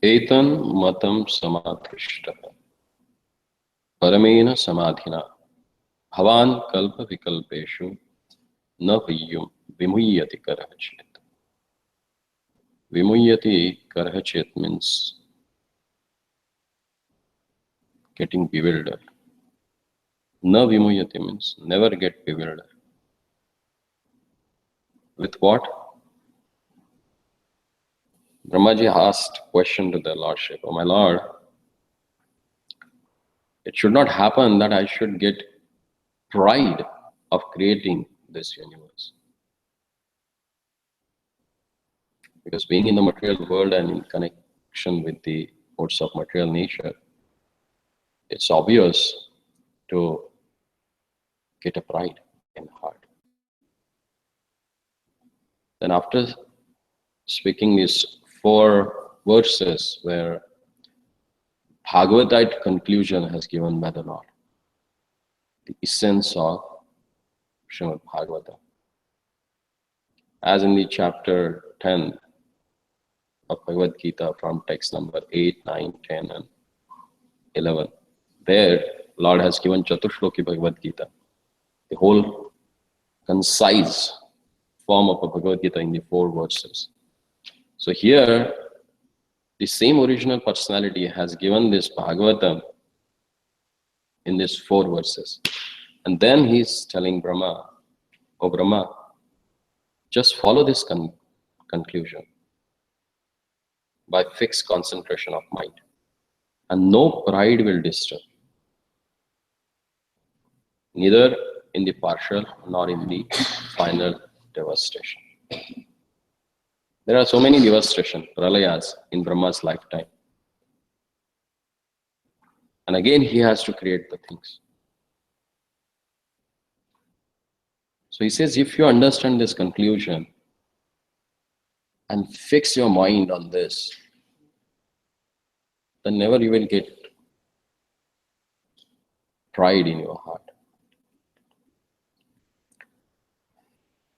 एतं मतं समाकृष्टः परमेन समाधिना भवान् कल्प विकल्पेषु न विमुह्यति करहचेत्. Vimuhyati karhachet means getting bewildered. Na vimuhyati means never get bewildered. With what? Brahmaji asked question to the Lordship, "Oh my Lord, it should not happen that I should get pride of creating this universe. Because being in the material world and in connection with the modes of material nature, it's obvious to get a pride in heart." Then after speaking these 4 verses where Bhagavatite conclusion has given by the Lord, the essence of Srimad Bhagavatam. As in the chapter 10 of Bhagavad Gita from text number 8, 9, 10 and 11, there Lord has given Chatushloki Bhagavad Gita, the whole concise form of a Bhagavad Gita in the 4 verses. So here, the same original personality has given this Bhagavatam in these 4 verses. And then he's telling Brahma, "Oh Brahma, just follow this conclusion by fixed concentration of mind, and no pride will disturb, neither in the partial nor in the final devastation." There are so many devastation, pralayas in Brahma's lifetime. And again, he has to create the things. So he says, if you understand this conclusion and fix your mind on this, then never you will get pride in your heart.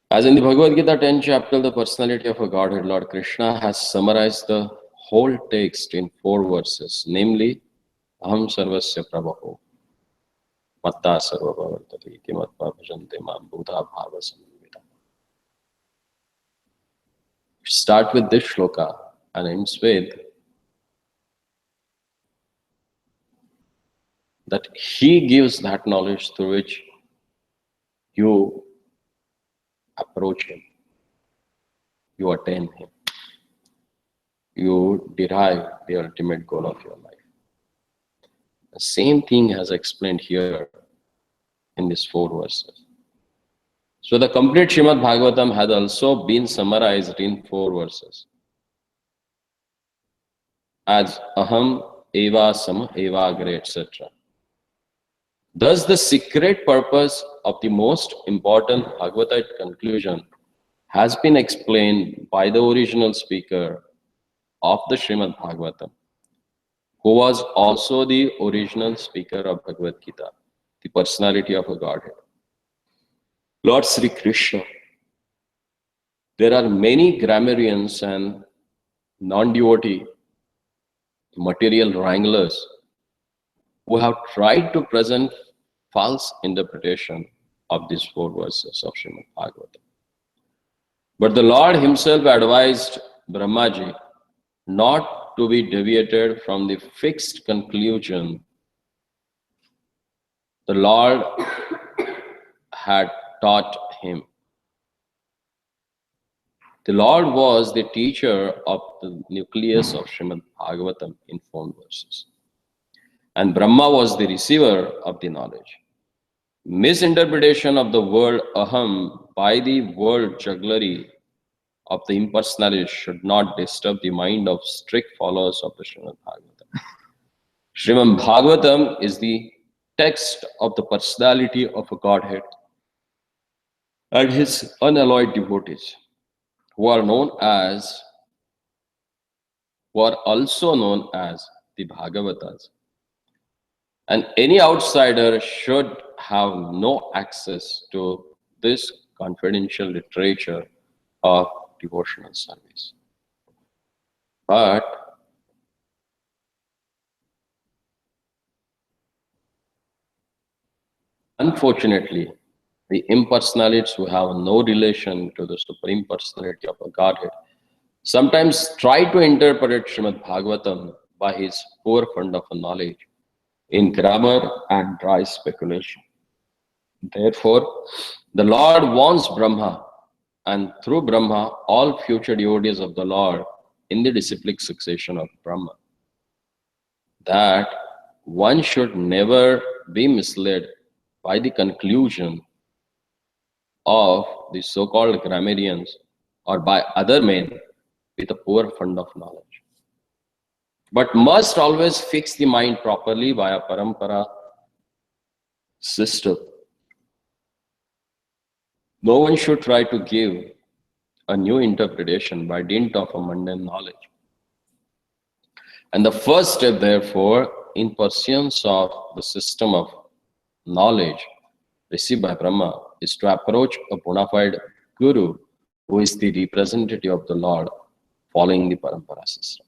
As in the Bhagavad Gita 10th chapter, the personality of a Godhead, Lord Krishna, has summarized the whole text in 4 verses, namely, Aham sarvasya prabhaho, matta sarva bhavartati, kimatva bhajante mam buddha bhava samvita. Start with this shloka and ends with that he gives that knowledge through which you approach him, you attain him, you derive the ultimate goal of your life. The same thing has explained here in these 4 verses. So the complete Srimad Bhagavatam has also been summarized in 4 verses as Aham, Eva, Sam, Eva, Agre, etc. Thus, the secret purpose of the most important Bhagavatite conclusion has been explained by the original speaker of the Srimad Bhagavatam, who was also the original speaker of Bhagavad Gita, the personality of a Godhead, Lord Sri Krishna. There are many grammarians and non-devotee material wranglers who have tried to present false interpretation of these 4 verses of Srimad Bhagavatam. But the Lord himself advised Brahmaji not to be deviated from the fixed conclusion the Lord had taught him. The Lord was the teacher of the nucleus of Srimad Bhagavatam in 4 verses. And Brahma was the receiver of the knowledge. Misinterpretation of the word aham by the word jugglery of the impersonalist should not disturb the mind of strict followers of the Srimad Bhagavatam. Srimad Bhagavatam is the text of the personality of a Godhead and his unalloyed devotees, who are also known as the Bhagavatas. And any outsider should have no access to this confidential literature of devotional service. But Unfortunately, the impersonalists who have no relation to the Supreme Personality of a Godhead sometimes try to interpret Srimad Bhagavatam by his poor fund of knowledge in grammar and dry speculation. Therefore, the Lord warns Brahma, and through Brahma, all future devotees of the Lord in the disciplic succession of Brahma, that one should never be misled by the conclusion of the so-called grammarians or by other men with a poor fund of knowledge, but must always fix the mind properly by a parampara system. No one should try to give a new interpretation by dint of a mundane knowledge. And the first step, therefore, in pursuance of the system of knowledge received by Brahma is to approach a bona fide guru who is the representative of the Lord following the parampara system.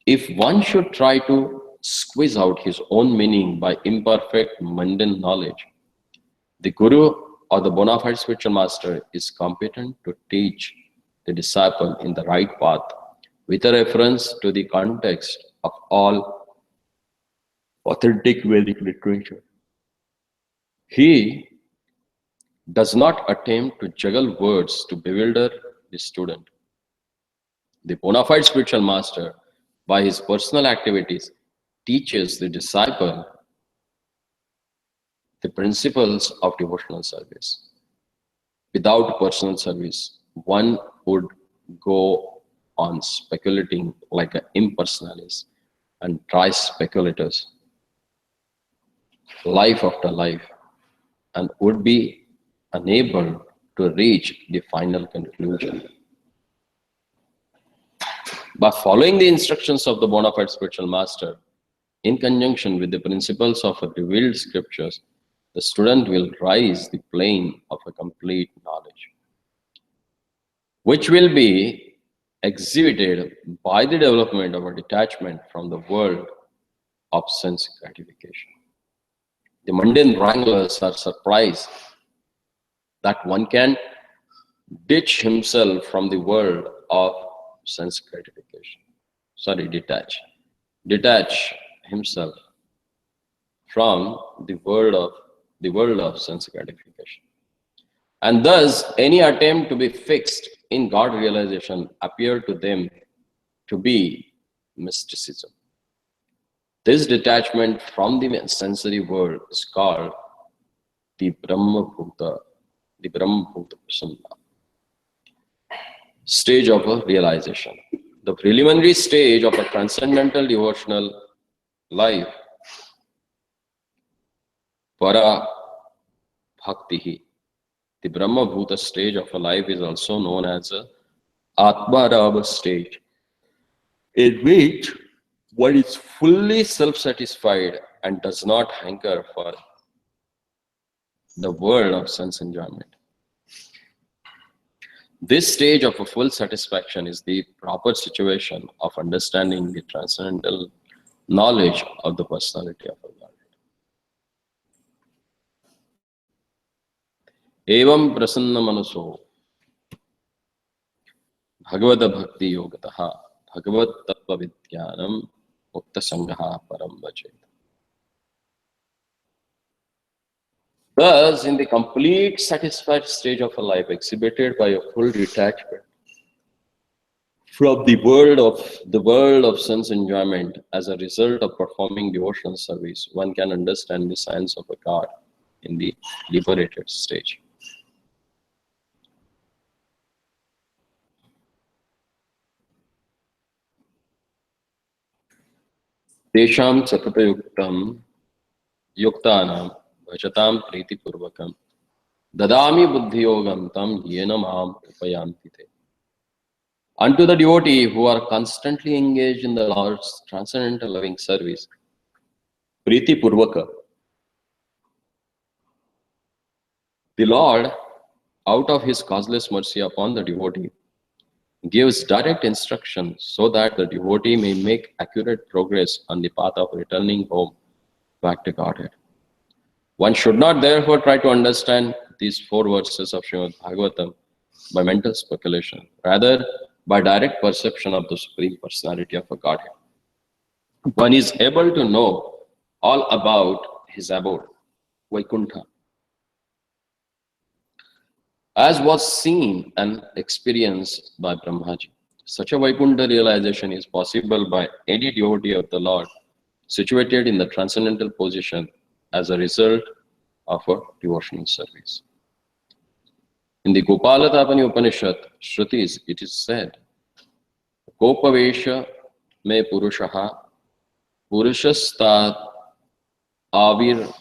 If one should try to squeeze out his own meaning by imperfect mundane knowledge, the guru or the bona fide spiritual master is competent to teach the disciple in the right path with a reference to the context of all authentic Vedic literature. He does not attempt to juggle words to bewilder the student. The bona fide spiritual master, by his personal activities, teaches the disciple the principles of devotional service. Without personal service, one would go on speculating like an impersonalist and dry speculators, life after life, and would be unable to reach the final conclusion. By following the instructions of the bona fide spiritual master, in conjunction with the principles of revealed scriptures, the student will rise the plane of a complete knowledge, which will be exhibited by the development of a detachment from the world of sense gratification. The mundane wranglers are surprised that one can ditch himself from the world of sense gratification. Detach himself from the world of sense gratification. And thus, any attempt to be fixed in God realization appear to them to be mysticism. This detachment from the sensory world is called the Brahma Bhuta Prasanna stage of a realization. The preliminary stage of a transcendental devotional life, Para Bhakti, the Brahma Bhuta stage of a life, is also known as a Atma Rama stage, in which one is fully self-satisfied and does not hanker for the world of sense enjoyment. This stage of a full satisfaction is the proper situation of understanding the transcendental knowledge of the personality of a God. Evam prasanna manaso bhagavad bhakti yogataha bhagavad tattva vidyanam mukta sangha param vachet. Thus, in the complete satisfied stage of a life exhibited by a full detachment from the world of sense enjoyment as a result of performing devotional service, one can understand the science of a God in the liberated stage. Tesham satata yuktanam bhajatam priti purvakam dadami buddhi yogam tam yena mam upayanti te. Unto the devotee who are constantly engaged in the Lord's transcendental loving service, priti purvaka, the Lord, out of his causeless mercy upon the devotee, gives direct instruction so that the devotee may make accurate progress on the path of returning home back to Godhead. One should not therefore try to understand these 4 verses of Srimad Bhagavatam by mental speculation, rather by direct perception of the Supreme Personality of a Godhead. One is able to know all about his abode, Vaikuntha, as was seen and experienced by Brahmaji. Such a Vaikuntha realization is possible by any devotee of the Lord situated in the transcendental position as a result of a devotional service. In the Gopalatapani Upanishad, Shrutis, it is said, Gopavesha me Purushaha, Purushastat Avir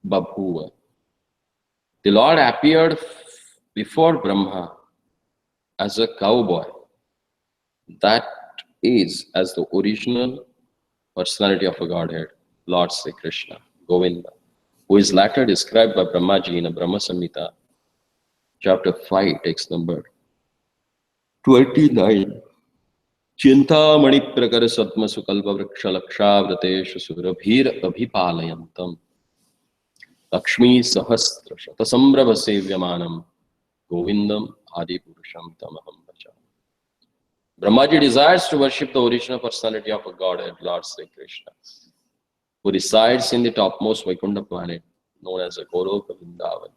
Babhuva. The Lord appeared before Brahma as a cowboy, that is, as the original personality of a Godhead, Lord Sri Krishna, Govinda, who is later described by Brahmaji in a Brahma Samhita, chapter 5, text number 29. Chintamani prakara satma sukalpa vriksha lakshavrateshu surabhir abhipalayantam Lakshmi sahasra shata sambrabha sevyamanam Govindam adi purusham tamaham bhaja. Brahmaji desires to worship the original personality of a Godhead, Lord Sri Krishna, who resides in the topmost Vaikuntha planet known as a Goloka Vrindavan,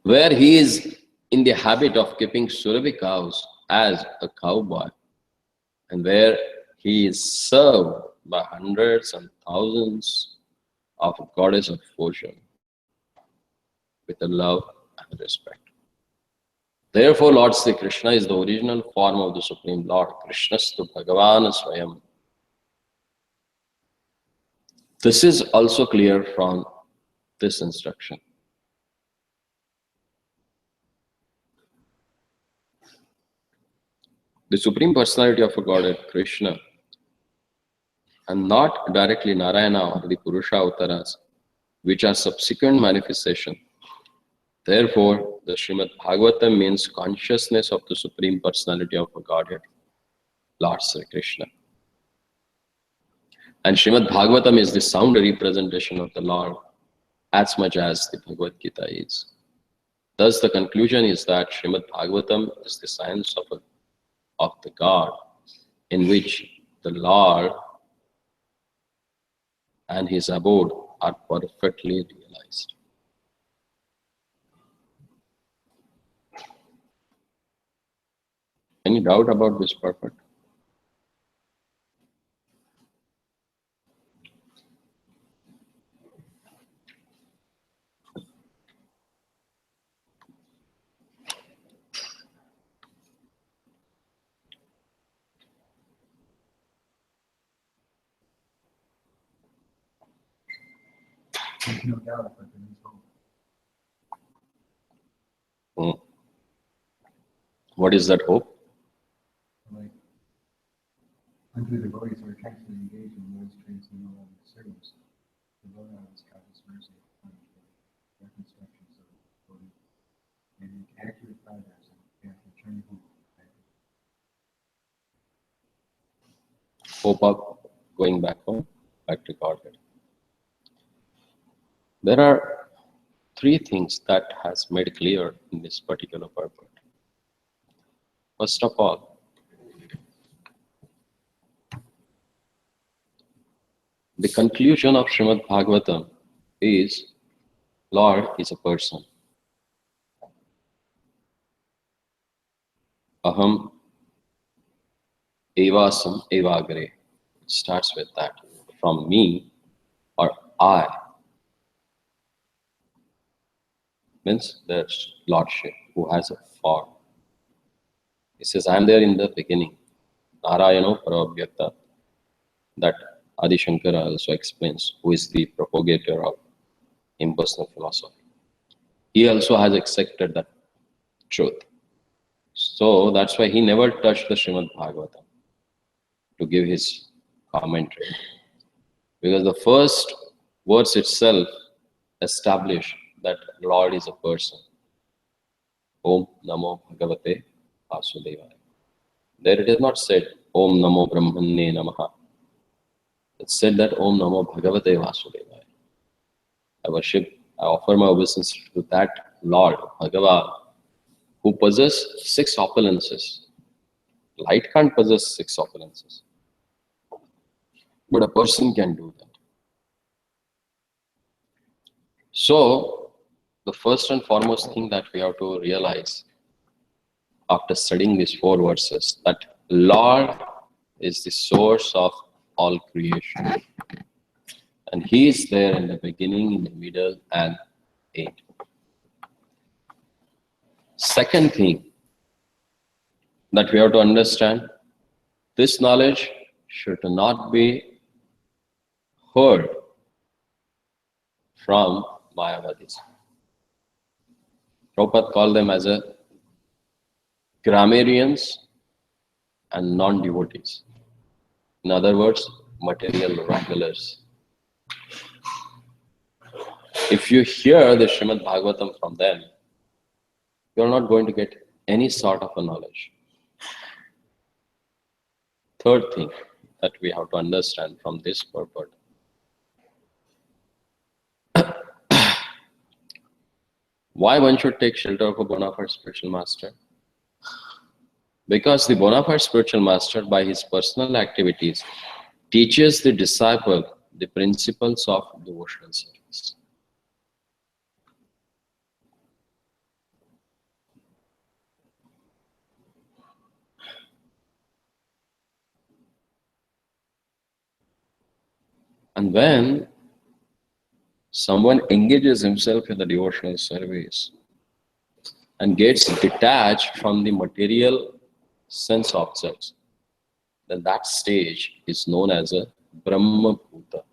where he is in the habit of keeping Surabhi cows as a cowboy, and where he is served by hundreds and thousands of goddess of fortune with a love and respect. Therefore, Lord Sri Krishna is the original form of the Supreme Lord. Krishnastu Bhagavan Swayam. This is also clear from this instruction. The Supreme Personality of a Godhead, Krishna, and not directly Narayana or the Purusha Avtaras, which are subsequent manifestation. Therefore, the Srimad Bhagavatam means consciousness of the Supreme Personality of a Godhead, Lord Sri Krishna. And Srimad Bhagavatam is the sound representation of the Lord as much as the Bhagavad Gita is. Thus, the conclusion is that Srimad Bhagavatam is the science of the God, in which the Lord and his abode are perfectly realized. Any doubt about this purport? No doubt, but there is hope. What is that hope? Like, unto the devotees who are actually engaged in Lord's transcendental service, the Lord always God His mercy upon the reconstructions of the devotee, and make accurate progress in the path of returning home. Hope of going back home, back to Godhead. There are 3 things that has made clear in this particular purport. First of all, the conclusion of Srimad Bhagavatam is Lord is a person. Aham evasam evagre. It starts with that. From me or I. Means there's Lordship who has a form. He says, I am there in the beginning. Narayano Parabhyakta. That Adi Shankara also explains, who is the propagator of impersonal philosophy. He also has accepted that truth. So that's why he never touched the Srimad Bhagavatam to give his commentary. Because the first words itself establish that Lord is a person. Om Namo Bhagavate Vasudevaya. There it is not said, Om Namo Brahmane Namaha. It said that Om Namo Bhagavate Vasudevaya. I offer my obeisance to that Lord, Bhagavan, who possesses 6 opulences. Light can't possess 6 opulences, but a person can do that. So, the first and foremost thing that we have to realize after studying these 4 verses, that Lord is the source of all creation. And He is there in the beginning, in the middle, and end. Second thing that we have to understand, this knowledge should not be heard from Mayavadis. Prabhupada called them as a grammarians and non-devotees. In other words, material wranglers. If you hear the Srimad Bhagavatam from them, you are not going to get any sort of a knowledge. Third thing that we have to understand from this purport, why one should take shelter of a bona fide spiritual master? Because the bona fide spiritual master, by his personal activities, teaches the disciple the principles of devotional service. And when someone engages himself in the devotional service and gets detached from the material sense objects, then that stage is known as a Brahma Bhuta,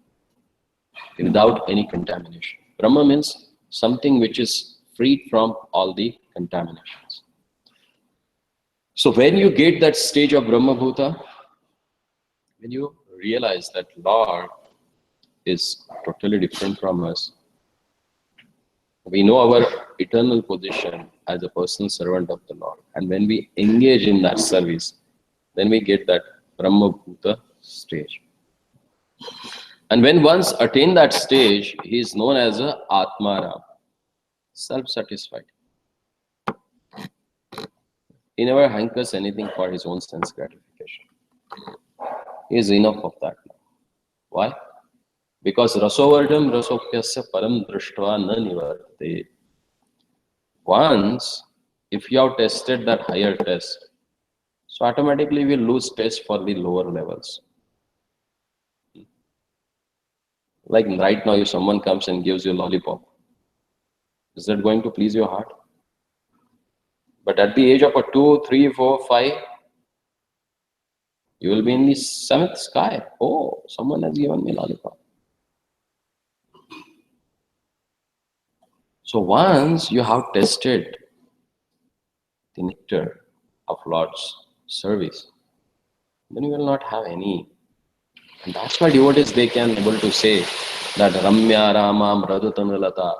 without any contamination. Brahma means something which is freed from all the contaminations. So when you get that stage of Brahma Bhuta, when you realize that Lord is totally different from us, we know our eternal position as a personal servant of the Lord. And when we engage in that service, then we get that Brahma Bhuta stage. And when once attain that stage, he is known as a Atmaram, self-satisfied. He never hankers anything for his own sense gratification. He is enough of that now. Why? Because rasovardam rasopyasya param drishtva na nivartate. Once, if you have tested that higher test, so automatically we lose taste for the lower levels. Like right now, if someone comes and gives you a lollipop, is that going to please your heart? But at the age of a 2, 3, 4, 5, you will be in the 7th sky. Oh, someone has given me a lollipop. So once you have tested the nectar of Lord's service, then you will not have any. And that's why devotees, they can able to say that Ramya Rama Mradutanulata.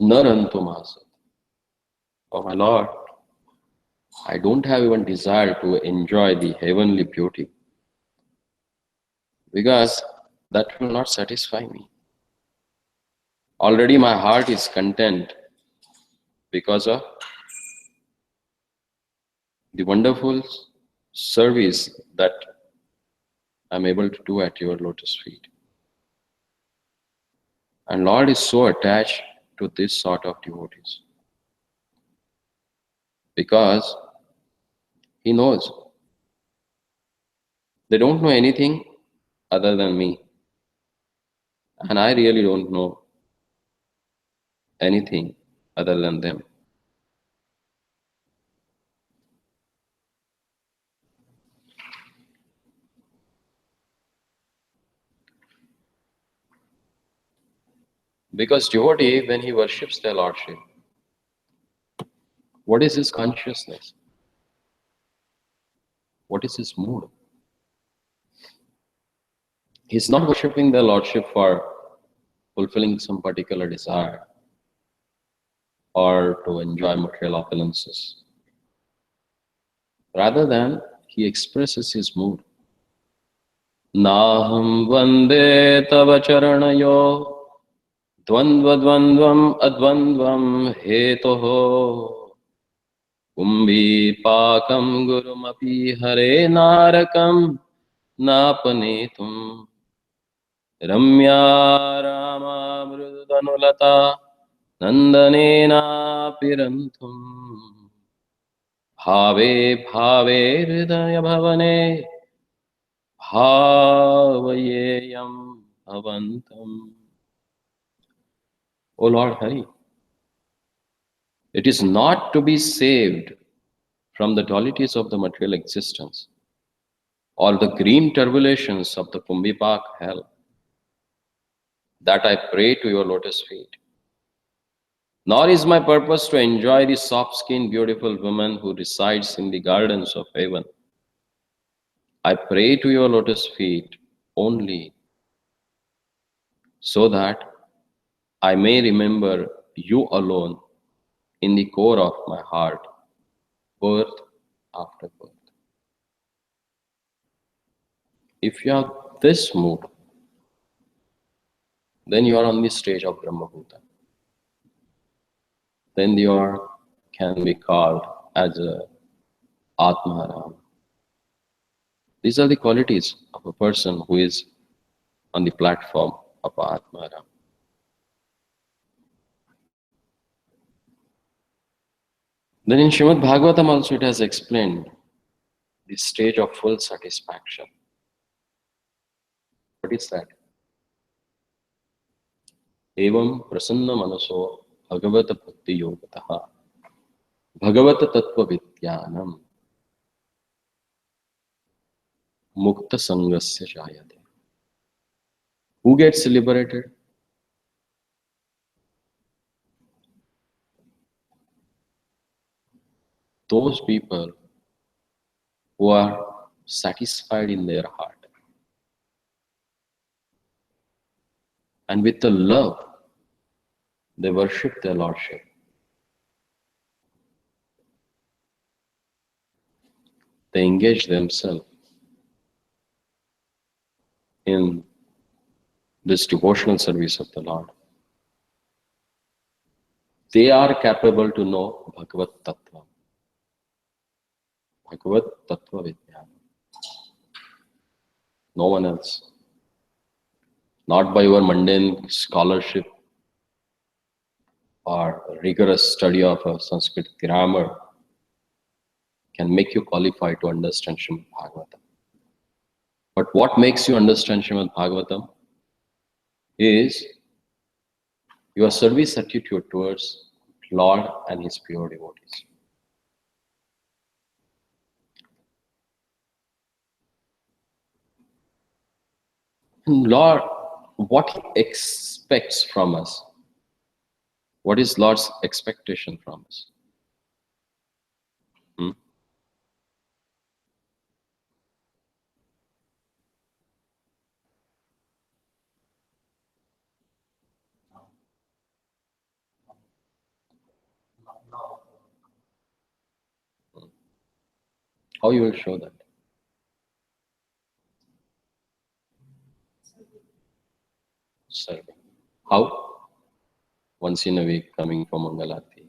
Narantum asat. Oh my Lord, I don't have even desire to enjoy the heavenly beauty, because that will not satisfy me. Already my heart is content because of the wonderful service that I'm able to do at your lotus feet. And Lord is so attached to this sort of devotees, because He knows they don't know anything other than me, and I really don't know anything other than them. Because devotee, when he worships their Lordship, what is his consciousness? What is his mood? He's not worshipping their Lordship for fulfilling some particular desire. or to enjoy material opulences. Rather than, he expresses his mood. Naham vande tava charanayo dvandva dvandvam advandvam hetoho kumbhi pakam gurumapi hare narakam napanetum ramya rama mrudanulata nandanena piranthum bhave bhave hridaya bhavane bhavayeyam bhavantam. O Lord Hari, it is not to be saved from the dualities of the material existence or the green turbulations of the Kumbipak hell that I pray to your lotus feet. Nor is my purpose to enjoy the soft-skinned, beautiful woman who resides in the gardens of heaven. I pray to your lotus feet only so that I may remember you alone in the core of my heart, birth after birth. If you have this mood, then you are on the stage of Brahmabhuta. Then you can be called as a Atmaram. These are the qualities of a person who is on the platform of Atmaram. Then in Srimad Bhagavatam also it has explained the stage of full satisfaction. What is that? Evam prasanna manaso bhagavata bhakti yogataha bhagavata tattva vidyanam mukta sangasya jayate. Who gets liberated? Those people who are satisfied in their heart. And with the love, they worship their Lordship. They engage themselves in this devotional service of the Lord. They are capable to know Bhagavat Tattva. Bhagavat Tattva Vijnana. No one else. Not by your mundane scholarship or rigorous study of a Sanskrit grammar can make you qualified to understand Srimad Bhagavatam. But what makes you understand Srimad Bhagavatam is your service attitude towards Lord and His pure devotees. And Lord, what He expects from us? What is Lord's expectation from us? How you will show that? Serving. How? Once in a week coming for Mangalati.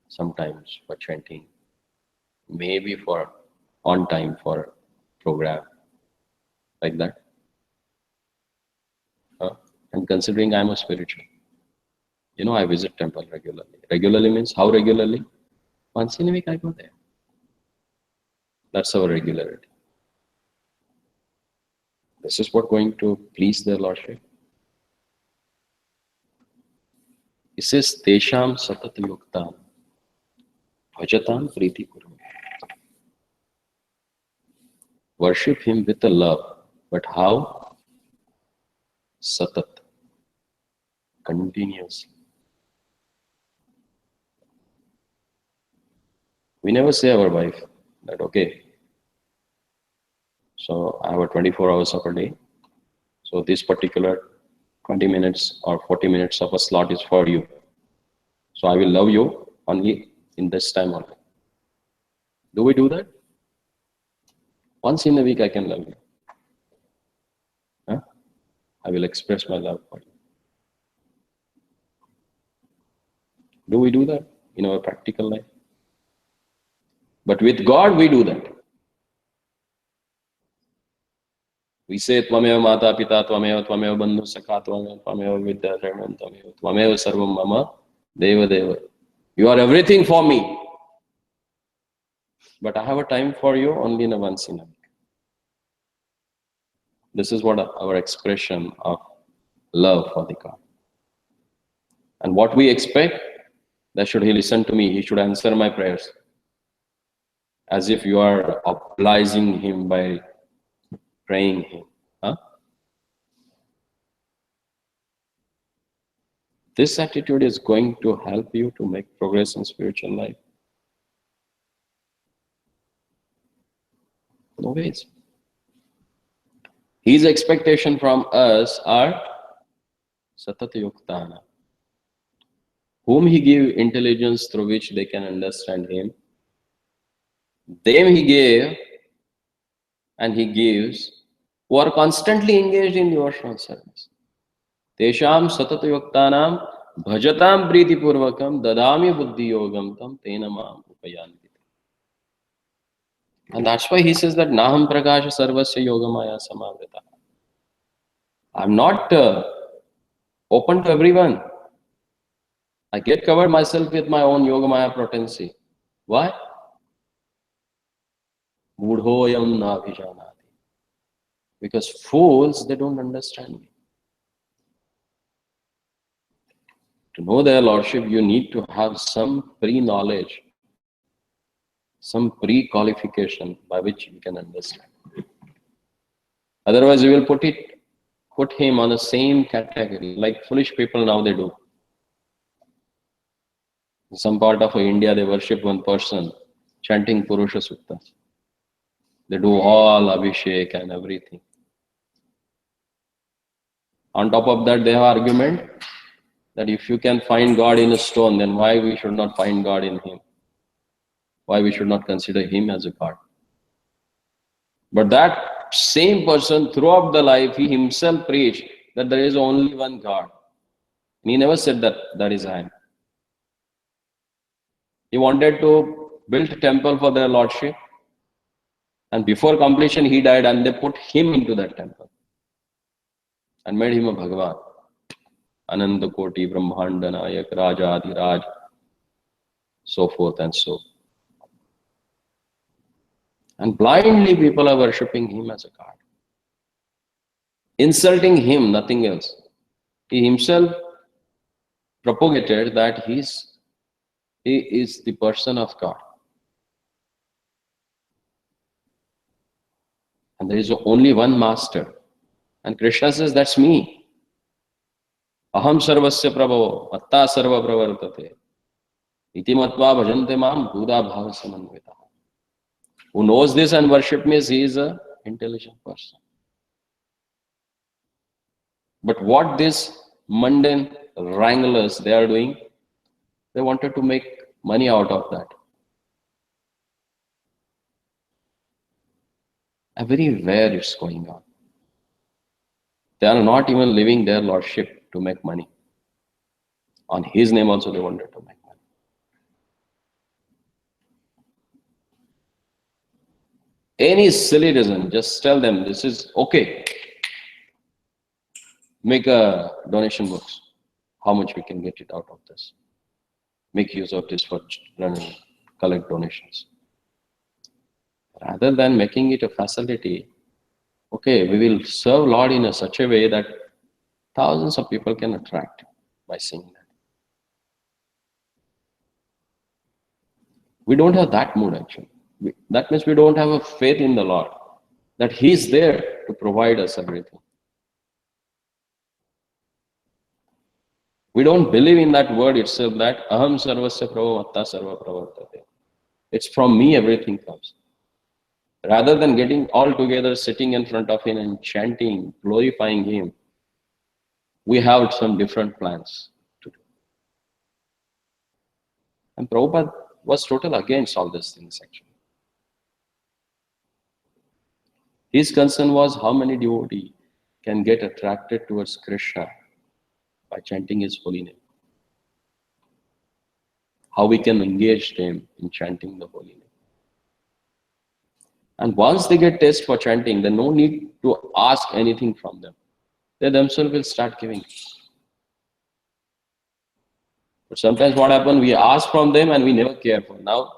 Sometimes for chanting. Maybe for on time for program. Like that. And considering I'm a spiritual. I visit temple regularly. Regularly means how regularly? Once in a week I go there. That's our regularity. This is what going to please their Lordship. He says, Tesham satat yuktam bhajatam priti kurum. Worship Him with a love. But how? Satat. Continuously. We never say our wife that, okay, so I have a 24 hours of a day. So this particular 20 minutes or 40 minutes of a slot is for you. So I will love you only in this time only. Do we do that? Once in a week I can love you. Huh? I will express my love for you. Do we do that in our practical life? But with God we do that. We say Tvameva Mata Pita Tvameva Tvameva Bandhu Sakha Tvameva Vidya Dharanam Tvameva Sarvam Mama Deva Deva. You are everything for me. But I have a time for you only in a once in a week. This is what our expression of love for the God. And what we expect, that should he listen to me, he should answer my prayers. As if you are obliging him by praying him. Huh? This attitude is going to help you to make progress in spiritual life. No ways. His expectation from us are Satata Yuktana, whom he gave intelligence through which they can understand him. Them he gave, and he gives, who are constantly engaged in devotional service. Tesham Satata Yuktanam Bhajatam Priti Purvakam Dadami Buddhi Yogam Tam Tenamam Upayanti. And that's why he says that Naham Prakasha Sarvasya Yogamaya Samavrita. I'm not open to everyone. I get covered myself with my own Yogamaya potency. Why? Mudhoyam Nabhijanati. Because fools, they don't understand me. To know their Lordship, you need to have some pre-knowledge, some pre-qualification by which you can understand. Otherwise, you will put him on the same category, like foolish people now they do. In some part of India, they worship one person, chanting Purusha Suktas. They do all Abhishek and everything. On top of that, they have argument that if you can find God in a stone, then why we should not find God in him? Why we should not consider him as a God? But that same person throughout the life, he himself preached that there is only one God. And he never said that is I am. He wanted to build a temple for their Lordship. And before completion, he died and they put him into that temple. And made him a Bhagavan. Ananda Koti, Brahmanda Nayak, Raja Adi Raj, so forth and so. And blindly people are worshipping him as a God. Insulting him, nothing else. He himself propagated that he is the person of God. And there is only one master. And Krishna says, that's me. Aham sarvasya prabhavo, matta sarva pravartate. Iti matva bhajante mam buddha bhava samanvita. Who knows this and worship me, he is an intelligent person. But what these mundane wranglers they are doing, they wanted to make money out of that. Everywhere it's going on. They are not even leaving their Lordship to make money. On his name also they wanted to make money. Any silly reason, just tell them this is okay. Make a donation box. How much we can get it out of this? Make use of this for running, collect donations. Rather than making it a facility, okay, we will serve Lord in such a way that thousands of people can attract by seeing that. We don't have that mood actually. That means we don't have a faith in the Lord, that he is there to provide us everything. We don't believe in that word itself, that aham sarvasya prabhu matta sarva pravartate. It's from me everything comes. Rather than getting all together, sitting in front of him and chanting, glorifying him, We have some different plans to do. And Prabhupada was total against all these things actually. His concern was how many devotees can get attracted towards Krishna by chanting his holy name. How we can engage them in chanting the holy name. And once they get taste for chanting, there's no need to ask anything from them. They themselves will start giving. But sometimes what happens, we ask from them and we never care for. Now,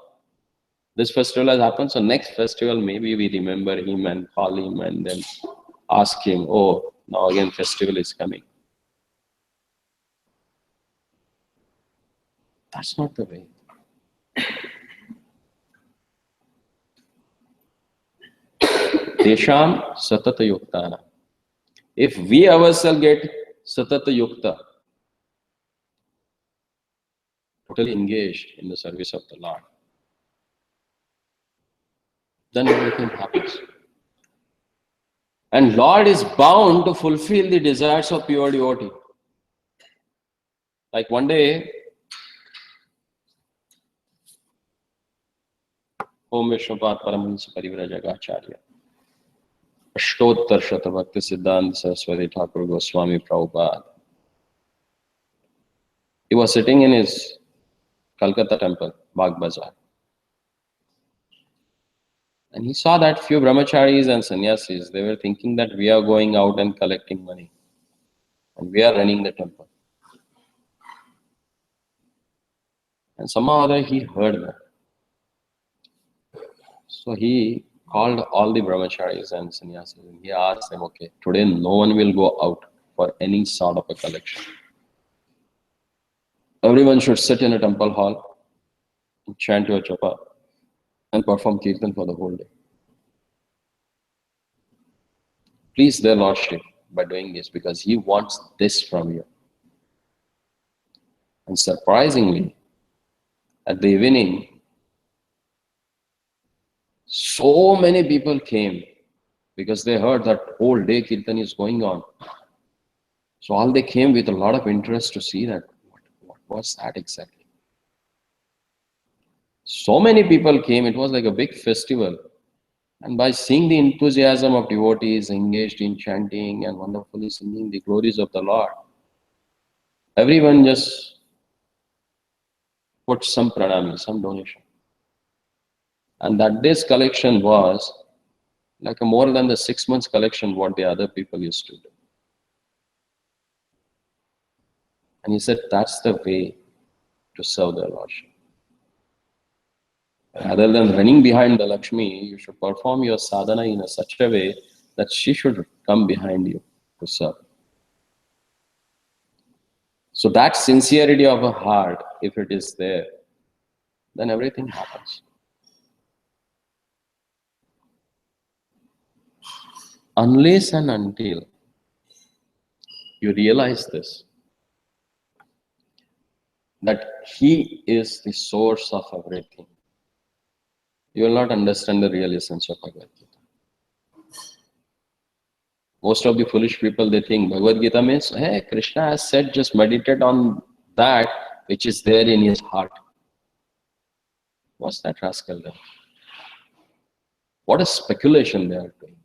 this festival has happened, so next festival maybe we remember him and call him and then ask him, oh, now again festival is coming. That's not the way. Tesham satata yuktana. If we ourselves get satata yukta, totally engaged in the service of the Lord, then everything happens. And Lord is bound to fulfill the desires of pure devotee. Like one day, Om Vishnupad Paramahansa Parivrajagacharya, Ashtottar Shatabhakti Siddhanta Saraswati Thakur Goswami Prabhupada, he was sitting in his Calcutta temple, Bagh Bazaar. And he saw that few brahmacharis and sannyasis, they were thinking that we are going out and collecting money. And we are running the temple. And somehow or other he heard that. So he called all the brahmacharis and sannyasis and he asked them, okay, today no one will go out for any sort of a collection. Everyone should sit in a temple hall, chant your japa, and perform kirtan for the whole day. Please their lordship by doing this because he wants this from you. And surprisingly, at the evening, so many people came because they heard that whole day kirtan is going on. So all they came with a lot of interest to see that what was that exactly. So many people came, it was like a big festival. And by seeing the enthusiasm of devotees engaged in chanting and wonderfully singing the glories of the Lord, everyone just put some pranami, some donation. And that day's collection was like a more than the 6 months collection what the other people used to do. And he said, that's the way to serve the Lordship. Rather than running behind the Lakshmi, you should perform your sadhana in such a way that she should come behind you to serve. So that sincerity of a heart, if it is there, then everything happens. Unless and until you realize this, that he is the source of everything, you will not understand the real essence of Bhagavad Gita. Most of the foolish people, they think Bhagavad Gita means, hey, Krishna has said just meditate on that which is there in his heart. What's that rascal there? What a speculation they are doing.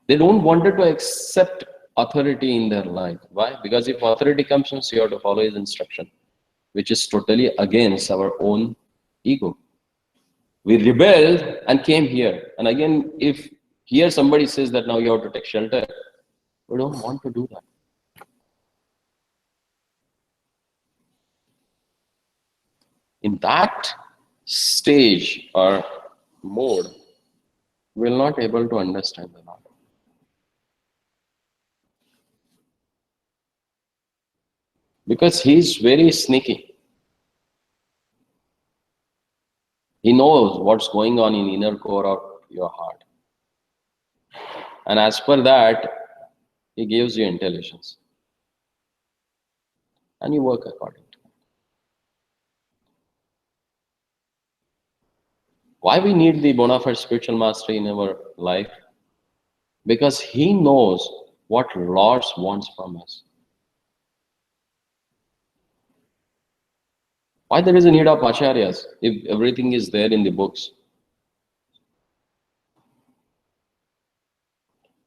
They don't want to accept authority in their life. Why? Because if authority comes, you have to follow his instruction, which is totally against our own ego. We rebelled and came here. And again, if here somebody says that now you have to take shelter, we don't want to do that. In that stage or mode, we will not able to understand the Lord. Because he is very sneaky. He knows what's going on in inner core of your heart. And as per that, he gives you intelligence. And you work according to it. Why we need the bona fide spiritual mastery in our life? because he knows what Lord wants from us. Why there is a need of acharyas if everything is there in the books?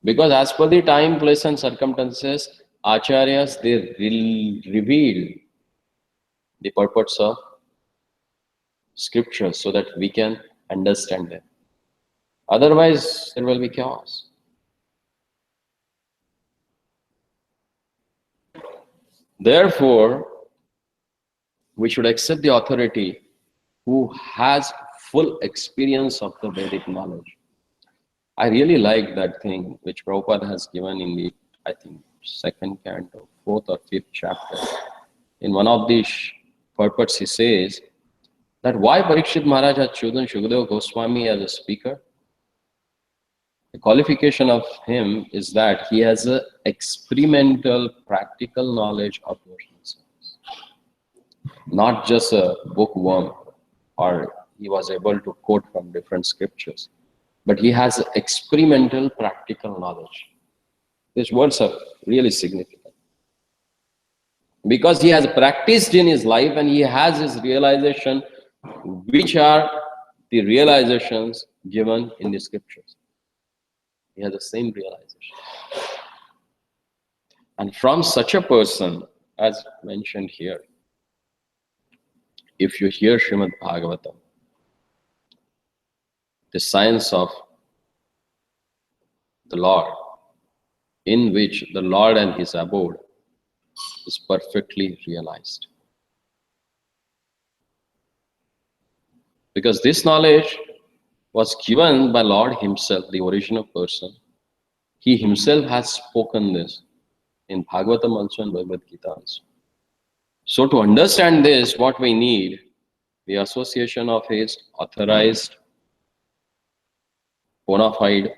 Because as per the time, place and circumstances, acharyas, they reveal the purpose of scriptures so that we can understand them. Otherwise, there will be chaos. Therefore, we should accept the authority who has full experience of the Vedic knowledge. I really like that thing which Prabhupada has given in the, I think, second canto, fourth or fifth chapter. In one of the purports, he says that why Parikshit Maharaj has chosen Shukadeva Goswami as a speaker. The qualification of him is that he has an experimental, practical knowledge of devotional service. Not just a bookworm, or he was able to quote from different scriptures, but he has experimental, practical knowledge. These words are really significant because he has practiced in his life and he has his realization, which are the realizations given in the scriptures. He has the same realization. And from such a person, as mentioned here, if you hear Srimad Bhagavatam, the science of the Lord, in which the Lord and his abode is perfectly realized. Because this knowledge was given by Lord himself, the original person. He himself has spoken this in Bhagavatam also and Bhagavad Gita also. So to understand this, what we need, the association of his authorized, bona fide,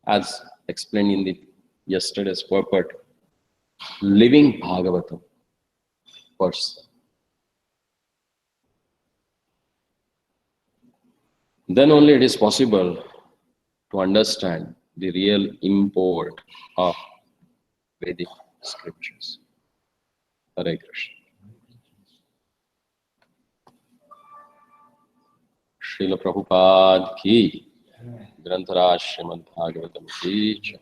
as explained in the yesterday's purport, living Bhagavatam person. Then only it is possible to understand the real import of Vedic scriptures. Hare Krishna. Srila Prabhupada ki Grantaraj Srimad Bhagavatam ki